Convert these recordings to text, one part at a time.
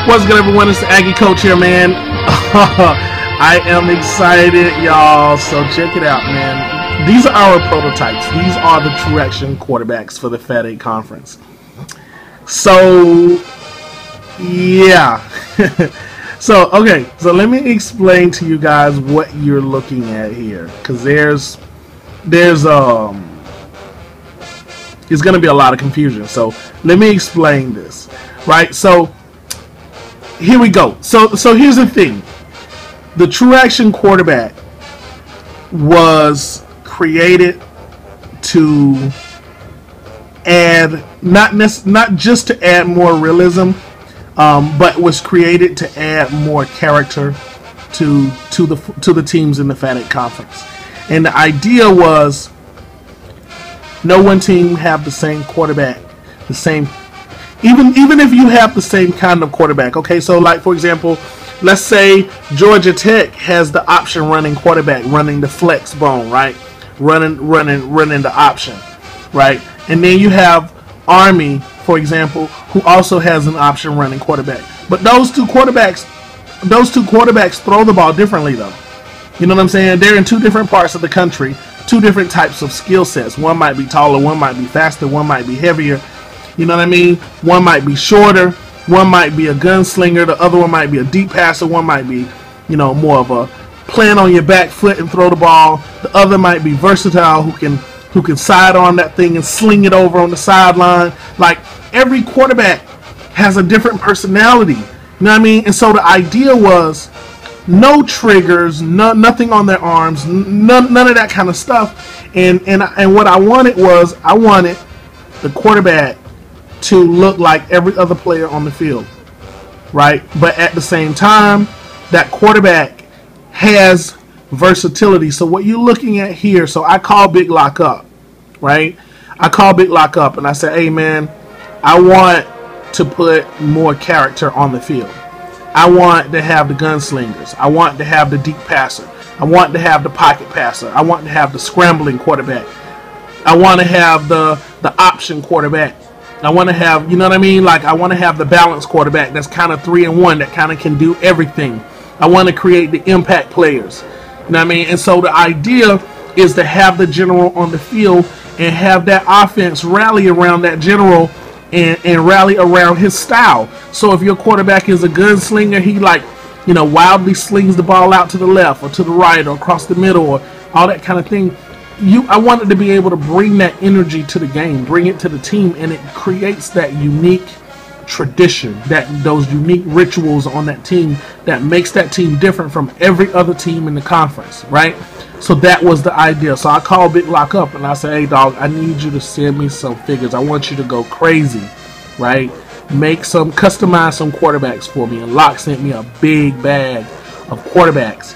What's good, everyone? It's the Aggie Coach here, man. I am excited, y'all. So check it out, man. These are our prototypes. These are the true action quarterbacks for the FAT8 Conference. So, yeah. So let me explain to you guys what you're looking at here, because there's going to be a lot of confusion. So let me explain this, right? So here we go. So here's the thing. The true action quarterback was created to add not just to add more realism, but was created to add more character to the teams in the FAT8 Conference. And the idea was no one team have the same quarterback, the same. Even if you have the same kind of quarterback, okay? So, like, for example, let's say Georgia Tech has the option running quarterback, running the flex bone, right? Running the option, right? And then you have Army, for example, who also has an option running quarterback. But those two quarterbacks throw the ball differently, though. You know what I'm saying? They're in two different parts of the country, two different types of skill sets. One might be taller, one might be faster, one might be heavier. You know what I mean? One might be shorter, one might be a gunslinger, the other one might be a deep passer, one might be, you know, more of a plant on your back foot and throw the ball. The other might be versatile, who can sidearm that thing and sling it over on the sideline. Like, every quarterback has a different personality. You know what I mean? And so the idea was no triggers, nothing on their arms, none of that kind of stuff. And what I wanted was, I wanted the quarterback to look like every other player on the field, right? But at the same time, that quarterback has versatility. So what you're looking at here, so I call Big Lock up, right? I call Big Lock up and I say, hey man, I want to put more character on the field. I want to have the gunslingers. I want to have the deep passer. I want to have the pocket passer. I want to have the scrambling quarterback. I want to have the option quarterback. I want to have, you know what I mean? Like, I want to have the balanced quarterback that's kind of 3-in-1, that kind of can do everything. I want to create the impact players. You know what I mean? And so the idea is to have the general on the field and have that offense rally around that general and rally around his style. So if your quarterback is a gunslinger, he, like, you know, wildly slings the ball out to the left or to the right or across the middle or all that kind of thing. I wanted to be able to bring that energy to the game, bring it to the team, and it creates that unique tradition, those unique rituals on that team that makes that team different from every other team in the conference, right? So that was the idea. So I called Big Lock up and I said, hey dog, I need you to send me some figures. I want you to go crazy, right? Customize some quarterbacks for me. And Lock sent me a big bag of quarterbacks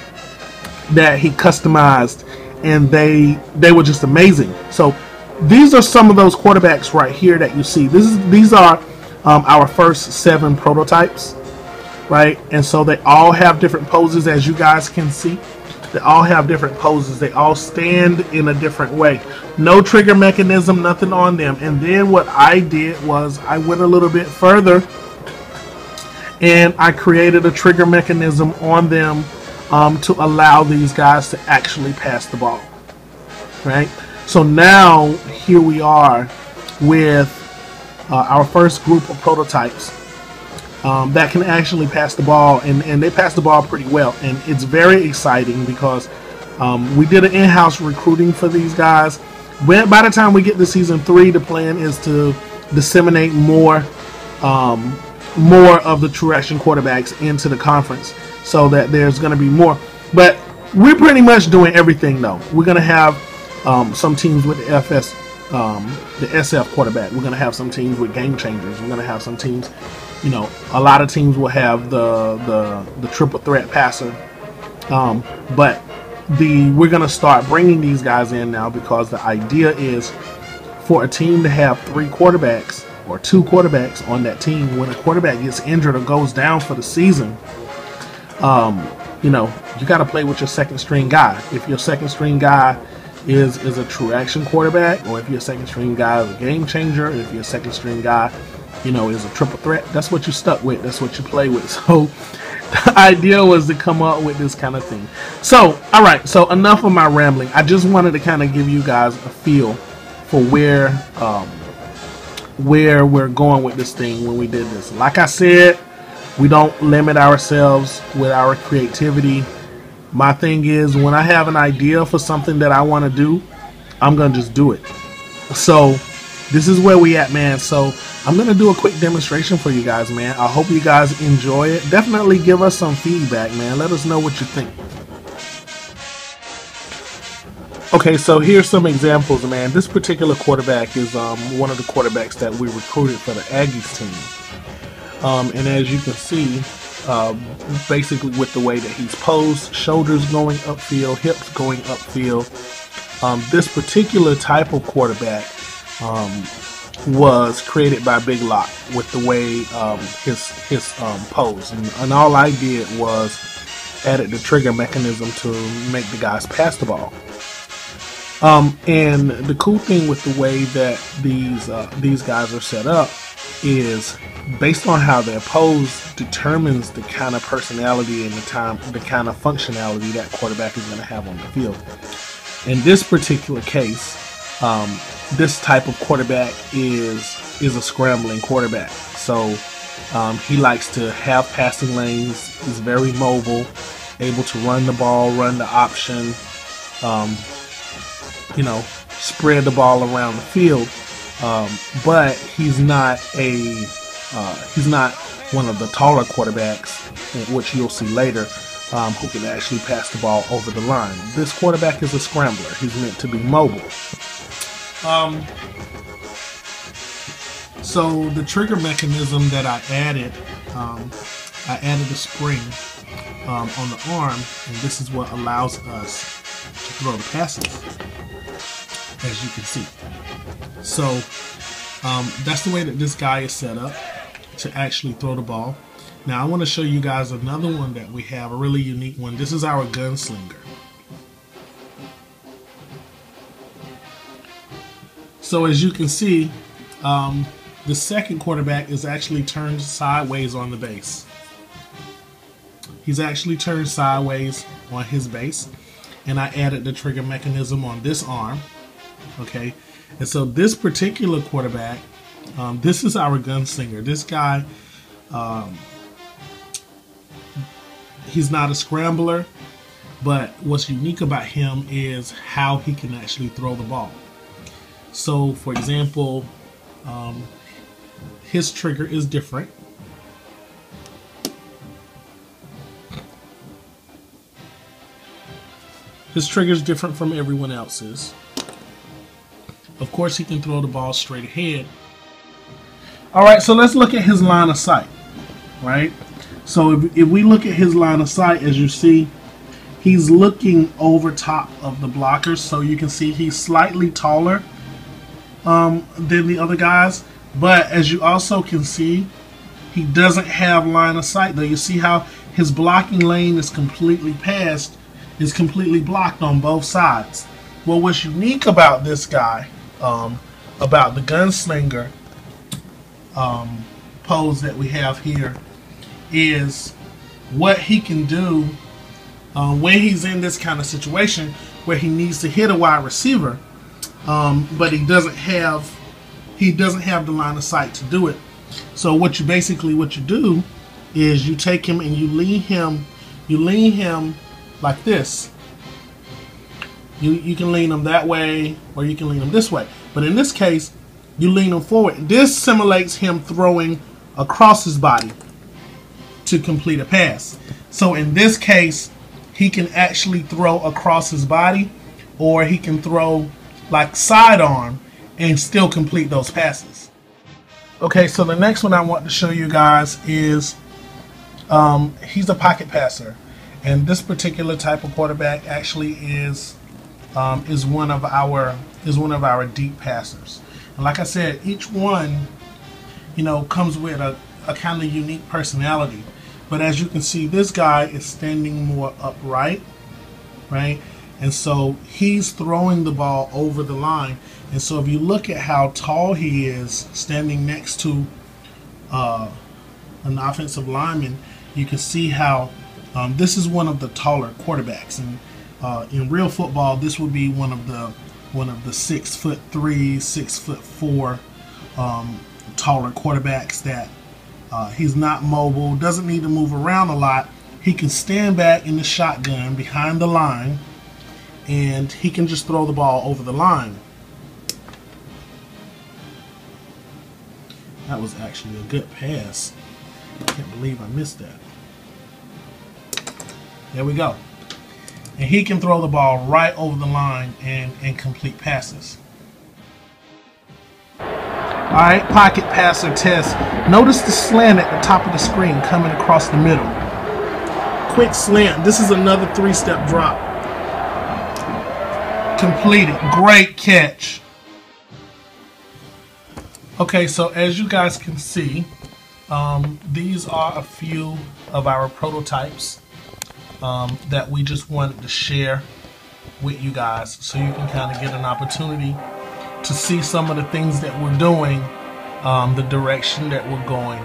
that he customized, and they were just amazing. So these are some of those quarterbacks right here that you see. These are our first 7 prototypes, right? And so they all have different poses, as you guys can see. They all have different poses. They all stand in a different way. No trigger mechanism, nothing on them. And then what I did was I went a little bit further and I created a trigger mechanism on them to allow these guys to actually pass the ball, right? So now here we are with our first group of prototypes that can actually pass the ball, and they pass the ball pretty well. And it's very exciting because we did an in-house recruiting for these guys. By the time we get to season 3, the plan is to disseminate more of the true action quarterbacks into the conference, so that there's going to be more. But we're pretty much doing everything, though. We're going to have some teams with the SF quarterback. We're going to have some teams with game changers. We're going to have some teams, you know, a lot of teams will have the triple threat passer. But we're going to start bringing these guys in now, because the idea is for a team to have 3 quarterbacks or 2 quarterbacks on that team. When a quarterback gets injured or goes down for the season, you know, you got to play with your second string guy. If your second string guy is a true action quarterback, or if you're a second string guy, is a game changer. If you're a second string guy, is a triple threat. That's what you're stuck with. That's what you play with. So the idea was to come up with this kind of thing. So, all right. So enough of my rambling. I just wanted to kind of give you guys a feel for where we're going with this thing when we did this. Like I said, we don't limit ourselves with our creativity. My thing is, when I have an idea for something that I want to do, I'm going to just do it. So this is where we at, man. So I'm going to do a quick demonstration for you guys, man. I hope you guys enjoy it. Definitely give us some feedback, man. Let us know what you think. Okay, so here's some examples, man. This particular quarterback is one of the quarterbacks that we recruited for the Aggies team. And as you can see, basically with the way that he's posed, shoulders going upfield, hips going upfield. This particular type of quarterback was created by Big Lock with the way his pose. And all I did was added the trigger mechanism to make the guys pass the ball. And the cool thing with the way that these guys are set up is based on how they're posed determines the kind of personality and the kind of functionality that quarterback is going to have on the field. In this particular case, this type of quarterback is a scrambling quarterback. So he likes to have passing lanes. He's very mobile, able to run the ball, run the option, spread the ball around the field. But he's not one of the taller quarterbacks, which you'll see later, who can actually pass the ball over the line. This quarterback is a scrambler. He's meant to be mobile. So the trigger mechanism that I added a spring on the arm, and this is what allows us to throw the passes, as you can see. So that's the way that this guy is set up to actually throw the ball. Now I want to show you guys another one that we have, a really unique one. This is our gunslinger. So as you can see, the second quarterback is actually turned sideways on the base. He's actually turned sideways on his base, and I added the trigger mechanism on this arm. Okay, and so this particular quarterback, this is our gunslinger. This guy, he's not a scrambler, but what's unique about him is how he can actually throw the ball. So, for example, his trigger is different. His trigger is different from everyone else's. Of course, he can throw the ball straight ahead. All right, so let's look at his line of sight, right? So if we look at his line of sight, as you see, he's looking over top of the blockers. So you can see he's slightly taller than the other guys. But as you also can see, he doesn't have line of sight, though. You see how his blocking lane is completely blocked on both sides. Well, what's unique about this guy, about the gunslinger pose that we have here, is what he can do when he's in this kind of situation where he needs to hit a wide receiver, but he doesn't have the line of sight to do it. So what you do is you take him and you lean him like this. You can lean him that way, or you can lean him this way. But in this case, you lean him forward. This simulates him throwing across his body to complete a pass. So in this case, he can actually throw across his body, or he can throw like sidearm and still complete those passes. Okay, so the next one I want to show you guys is he's a pocket passer, and this particular type of quarterback actually is one of our deep passers. And like I said, each one, comes with a kind of unique personality. But as you can see, this guy is standing more upright, right? And so he's throwing the ball over the line. And so if you look at how tall he is standing next to an offensive lineman, you can see how this is one of the taller quarterbacks. And in real football, this would be one of the 6'3", 6'4" taller quarterbacks that he's not mobile, doesn't need to move around a lot. He can stand back in the shotgun behind the line, and he can just throw the ball over the line. That was actually a good pass. I can't believe I missed that. There we go. And he can throw the ball right over the line and complete passes. Alright, pocket passer test. Notice the slant at the top of the screen coming across the middle. Quick slant. This is another 3-step drop. Completed. Great catch. Okay, so as you guys can see, these are a few of our prototypes that we just wanted to share with you guys, so you can kind of get an opportunity to see some of the things that we're doing, the direction that we're going,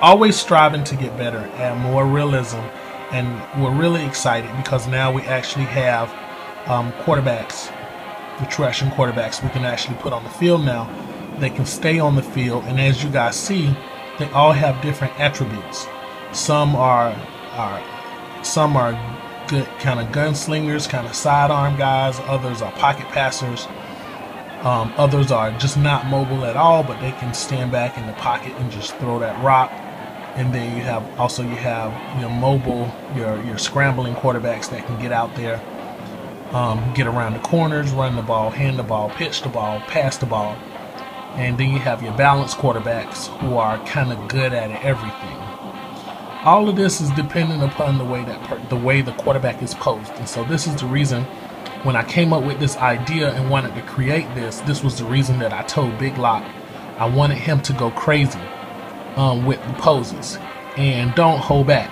always striving to get better, add more realism. And we're really excited because now we actually have quarterbacks, the true action quarterbacks we can actually put on the field now. They can stay on the field, and as you guys see, they all have different attributes. Some are good kind of gunslingers, kind of sidearm guys. Others are pocket passers. Others are just not mobile at all, but they can stand back in the pocket and just throw that rock. And then you have your mobile, your scrambling quarterbacks that can get out there, get around the corners, run the ball, hand the ball, pitch the ball, pass the ball. And then you have your balanced quarterbacks who are kind of good at everything. All of this is dependent upon the way the quarterback is posed. And so this is the reason when I came up with this idea and wanted to create this was the reason that I told Big Lock I wanted him to go crazy with the poses. And don't hold back.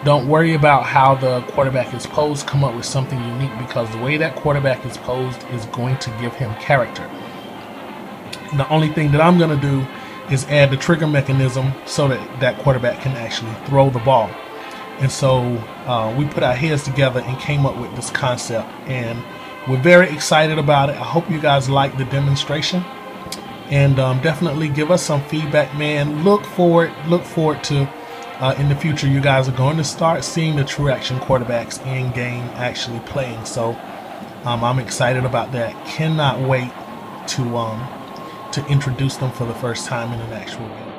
Don't worry about how the quarterback is posed. Come up with something unique, because the way that quarterback is posed is going to give him character. The only thing that I'm going to do is add the trigger mechanism so that quarterback can actually throw the ball. And so we put our heads together and came up with this concept, and we're very excited about it. I hope you guys like the demonstration, and definitely give us some feedback, man. Look forward to in the future you guys are going to start seeing the true action quarterbacks in game actually playing. So I'm excited about that. Cannot wait to introduce them for the first time in an actual game.